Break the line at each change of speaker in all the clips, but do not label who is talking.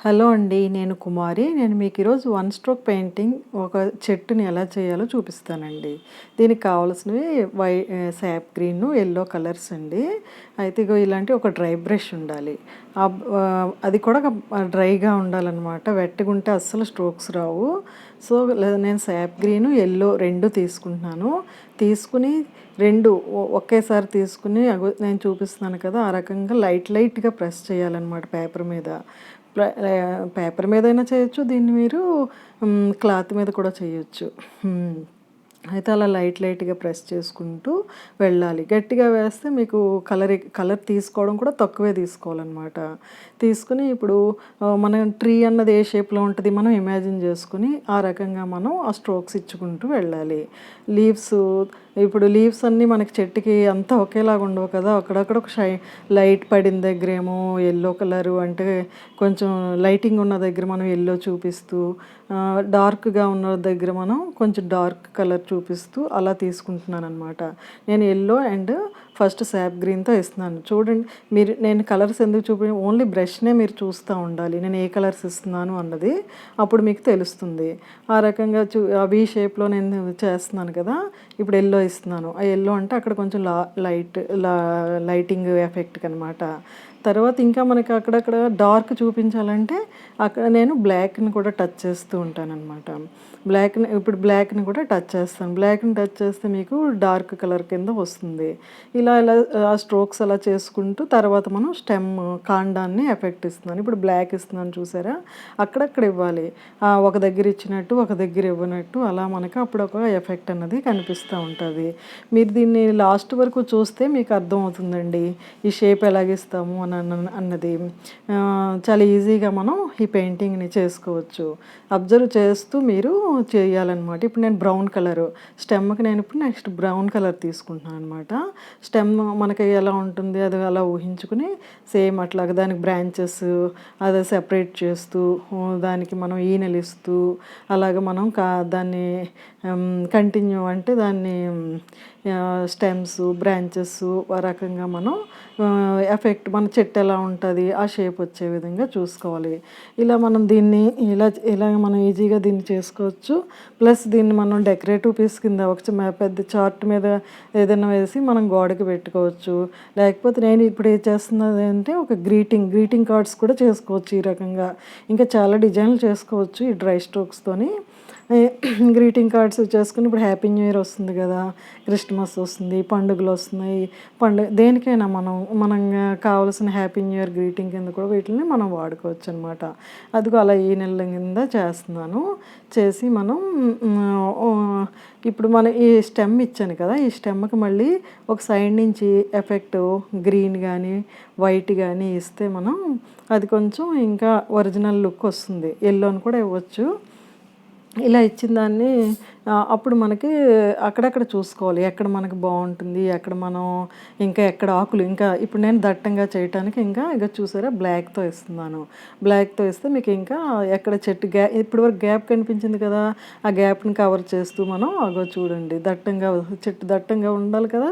Hello అండి. నేను కుమారి. నేను మీకు ఈరోజు వన్ స్ట్రోక్ పెయింటింగ్ ఒక చెట్టుని ఎలా చేయాలో చూపిస్తానండి. దీనికి కావాల్సినవి సాప్ గ్రీను, యెల్లో కలర్స్ అండి. అయితే ఇగో ఇలాంటి ఒక డ్రై బ్రష్ ఉండాలి. అది కూడా డ్రైగా ఉండాలన్నమాట. వెట్టగా ఉంటే అస్సలు స్ట్రోక్స్ రావు. సో, నేను సాప్ గ్రీను, యెల్లో 2 తీసుకుంటున్నాను. తీసుకుని 2 ఒకేసారి తీసుకుని నేను చూపిస్తున్నాను కదా! ఆ రకంగా లైట్‌గా ప్రెస్ చేయాలన్నమాట పేపర్ మీద. పేపర్ మీదైనా చేయొచ్చు. దీన్ని మీరు క్లాత్ మీద కూడా చేయొచ్చు. అయితే అలా లైట్‌గా ప్రెస్ చేసుకుంటూ వెళ్ళాలి. గట్టిగా వేస్తే మీకు కలర్ తీసుకోవడం కూడా తక్కువే తీసుకోవాలన్నమాట. తీసుకుని ఇప్పుడు మనం ట్రీ అన్నది ఏ షేప్‌లో ఉంటది మనం ఇమాజిన్ చేసుకొని, ఆ రకంగా మనం ఆ స్ట్రోక్స్ ఇచ్చుకుంటూ వెళ్ళాలి. ఇప్పుడు లీవ్స్ అన్నీ మనకి చెట్టుకి అంతా ఒకేలాగా ఉండవు కదా! అక్కడక్కడ ఒక లైట్ పడిన దగ్గరేమో యెల్లో కలరు అంటే కొంచెం లైటింగ్ ఉన్న దగ్గర మనం యెల్లో చూపిస్తూ, డార్క్‌గా ఉన్న దగ్గర మనం కొంచెం డార్క్ కలర్ చూపిస్తూ అలా తీసుకుంటున్నాననమాట. నేను యెల్లో అండ్ ఫస్ట్ సాప్ గ్రీన్‌తో ఇస్తున్నాను. చూడండి, నేను కలర్స్ ఎందుకు ఓన్లీ బ్రష్‌నే మీరు చూస్తూ ఉండాలి. నేను ఏ కలర్స్ ఇస్తున్నాను అన్నది. అప్పుడు మీకు తెలుస్తుంది. ఆ రకంగా వి షేప్‌లో నేను చేస్తున్నాను కదా! ఇప్పుడు యెల్లో ఇస్తున్నాను. ఆ యెల్లో అంటే అక్కడ కొంచెం లైటింగ్ ఎఫెక్ట్‌కనమాట. తర్వాత ఇంకా మనకి అక్కడక్కడ డార్క్ చూపించాలంటే అక్కడ నేను బ్లాక్‌ని కూడా టచ్ చేస్తూ ఉంటాననమాట. బ్లాక్‌ని కూడా టచ్ చేస్తాను. బ్లాక్‌ని టచ్ చేస్తే మీకు డార్క్ కలర్ కింద వస్తుంది. ఇలా ఆ స్ట్రోక్స్ అలా చేసుకుంటూ తర్వాత మనం కాండాన్ని ఎఫెక్ట్ ఇస్తున్నాను. ఇప్పుడు బ్లాక్ ఇస్తున్నాను చూసారా? అక్కడక్కడ ఇవ్వాలి. ఒక దగ్గర ఇచ్చినట్టు, ఒక దగ్గర ఇవ్వనట్టు అలా మనకు అప్పుడు ఒక ఎఫెక్ట్ అన్నది కనిపిస్తూ ఉంటుంది. మీరు దీన్ని లాస్ట్ వరకు చూస్తే మీకు అర్థమవుతుందండి. ఈ షేప్ ఎలాగిస్తాము అన్నది. చాలా ఈజీగా మనం ఈ పెయింటింగ్‌ని చేసుకోవచ్చు. అబ్జర్వ్ చేస్తూ మీరు చేయాలన్నమాట. ఇప్పుడు నేను బ్రౌన్ కలరు స్టెమ్‌కి నేను ఇప్పుడు నెక్స్ట్ బ్రౌన్ కలర్ తీసుకుంటున్నాను అనమాట. స్టెమ్ మనకి ఎలా ఉంటుంది అది అలా ఊహించుకుని సేమ్ అట్లాగా దానికి బ్రాంచెస్ అది సెపరేట్ చేస్తూ దానికి మనం ఈనెలిస్తూ అలాగ మనం దాన్ని కంటిన్యూ అంటే దాన్ని స్టెమ్స్, బ్రాంచెస్ ఆ రకంగా మనం ఎఫెక్ట్ మన చెట్టు ఎలా ఉంటుంది ఆ షేప్ వచ్చే విధంగా చూసుకోవాలి. ఇలా మనం దీన్ని ఇలా మనం ఈజీగా దీన్ని చేసుకోవచ్చు. ప్లస్ దీన్ని మనం డెకరేటివ్ పీస్ కింద పెద్ద చార్ట్ మీద ఏదైనా వేసి మనం గోడకి పెట్టుకోవచ్చు. లేకపోతే నేను ఇప్పుడు ఏం చేస్తున్నది అంటే ఒక గ్రీటింగ్ కార్డ్స్ కూడా చేసుకోవచ్చు ఈ రకంగా. ఇంకా చాలా డిజైన్లు చేసుకోవచ్చు ఈ డ్రై స్ట్రోక్స్తోని. గ్రీటింగ్ కార్డ్స్ చేసుకుని ఇప్పుడు హ్యాపీ న్యూ ఇయర్ వస్తుంది కదా, క్రిస్మస్ వస్తుంది, పండుగలు వస్తున్నాయి. దేనికైనా మనం కావాల్సిన హ్యాపీ న్యూ ఇయర్ గ్రీటింగ్ కింద కూడా వీటిని మనం వాడుకోవచ్చు అనమాట. అదిగో అలా ఈ నెల కింద చేస్తున్నాను. చేసి మనం ఇప్పుడు ఈ స్టెమ్ ఇచ్చాను కదా, ఈ స్టెమ్కి మళ్ళీ ఒక సైడ్ నుంచి ఎఫెక్ట్ గ్రీన్ కానీ వైట్ కానీ ఇస్తే మనం అది కొంచెం ఇంకా ఒరిజినల్ లుక్ వస్తుంది. యెల్లోని కూడా ఇవ్వచ్చు. ఇలా ఇచ్చిన దాన్ని అప్పుడు మనకి అక్కడక్కడ చూసుకోవాలి ఎక్కడ మనకు బాగుంటుంది, ఎక్కడ మనం ఎక్కడ ఆకులు ఇంకా ఇప్పుడు నేను దట్టంగా చేయటానికి ఇక చూసారా బ్లాక్‌తో ఇస్తున్నాను. బ్లాక్‌తో ఇస్తే మీకు ఇంకా ఎక్కడ చెట్టు ఇప్పటివరకు గ్యాప్ కనిపించింది కదా, ఆ గ్యాప్ని కవర్ చేస్తూ మనం చూడండి చెట్టు దట్టంగా ఉండాలి కదా.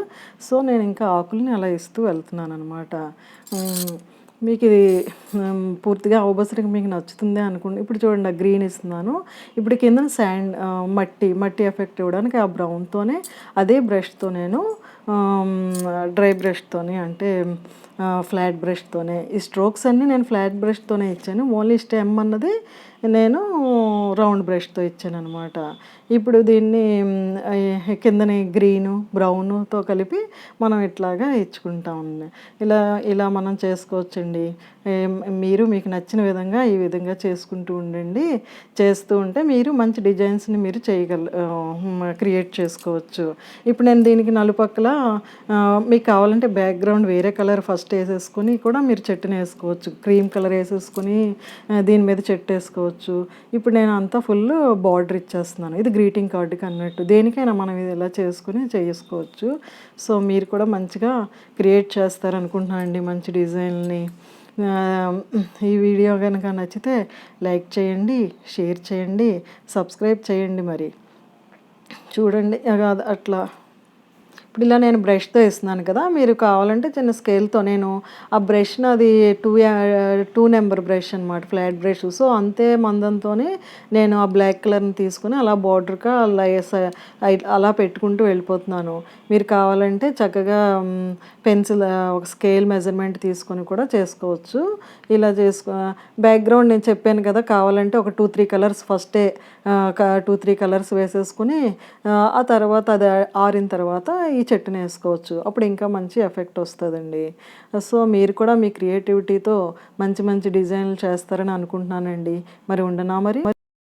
సో నేను ఇంకా ఆకుల్ని అలా ఇస్తూ వెళ్తున్నాను అనమాట. మీకు ఇది పూర్తిగా అవబసరంగా మీకు నచ్చుతుంది అనుకోండి. ఇప్పుడు చూడండి, ఆ గ్రీన్ ఇస్తున్నాను. ఇప్పుడు కింద మట్టి ఎఫెక్ట్ ఇవ్వడానికి ఆ బ్రౌన్తోనే అదే బ్రష్తో నేను డ్రై బ్రష్తోని అంటే ఫ్లాట్ బ్రష్తోనే ఈ స్ట్రోక్స్ అన్నీ నేను ఫ్లాట్ బ్రష్తోనే ఇచ్చాను. ఓన్లీ స్టెమ్ అన్నది నేను రౌండ్ బ్రష్తో ఇచ్చాను అనమాట. ఇప్పుడు దీన్ని కిందని గ్రీను బ్రౌన్తో కలిపి మనం ఇట్లాగా ఇచ్చుకుంటాం. ఇలా మనం చేసుకోవచ్చండి. మీకు నచ్చిన విధంగా ఈ విధంగా చేసుకుంటూ ఉండండి. చేస్తూ ఉంటే మీరు మంచి డిజైన్స్ని మీరు క్రియేట్ చేసుకోవచ్చు. ఇప్పుడు నేను దీనికి నలుపక్కల మీకు కావాలంటే బ్యాక్గ్రౌండ్ వేరే కలర్ ఫస్ట్ వేసేసుకొని కూడా మీరు చెట్టుని వేసుకోవచ్చు. క్రీమ్ కలర్ వేసేసుకొని దీని మీద చెట్టు వేసుకోవచ్చు. ఇప్పుడు నేను అంతా ఫుల్ బార్డర్ ఇచ్చేస్తున్నాను. ఇది గ్రీటింగ్ కార్డుకి అన్నట్టు దేనికైనా మనం ఇది ఇలా చేసుకుని చేసుకోవచ్చు. సో మీరు కూడా మంచిగా క్రియేట్ చేస్తారనుకుంటున్నాను అండి మంచి డిజైన్ని. ఈ వీడియో కనుక నచ్చితే లైక్ చేయండి, షేర్ చేయండి, సబ్స్క్రైబ్ చేయండి. మరి చూడండి అట్లా ఇప్పుడు ఇలా నేను బ్రష్‌తో ఏస్తున్నాను కదా! మీరు కావాలంటే చిన్న స్కేల్‌తో నేను ఆ బ్రష్ నాది 2 నెంబర్ బ్రష్ అనమాట. Flat brush. సో, అంతే మందంతోనే నేను ఆ బ్లాక్ కలర్‌ని తీసుకొని అలా బోర్డర్‌గా అలా అలా పెట్టుకుంటూ వెళ్ళిపోతున్నాను. మీరు కావాలంటే చక్కగా పెన్సిల్ ఒక స్కేల్ మెజర్‌మెంట్ తీసుకొని కూడా చేసుకోవచ్చు. ఇలా బ్యాక్‌గ్రౌండ్ నేను చెప్పాను కదా! కావాలంటే ఒక 2, 3 కలర్స్ ఫస్టే 2, 3 కలర్స్ వేసేసుకొని ఆ తర్వాత అది ఆరిన తర్వాత ఈ చెట్టునేసుకోవచ్చు. అప్పుడు ఇంకా మంచి ఎఫెక్ట్ వస్తదండి. సో, మీరు కూడా మీ క్రియేటివిటీతో మంచి మంచి డిజైన్‌లు చేస్తారని అనుకుంటున్నానండి. మరి ఉండనా మరి?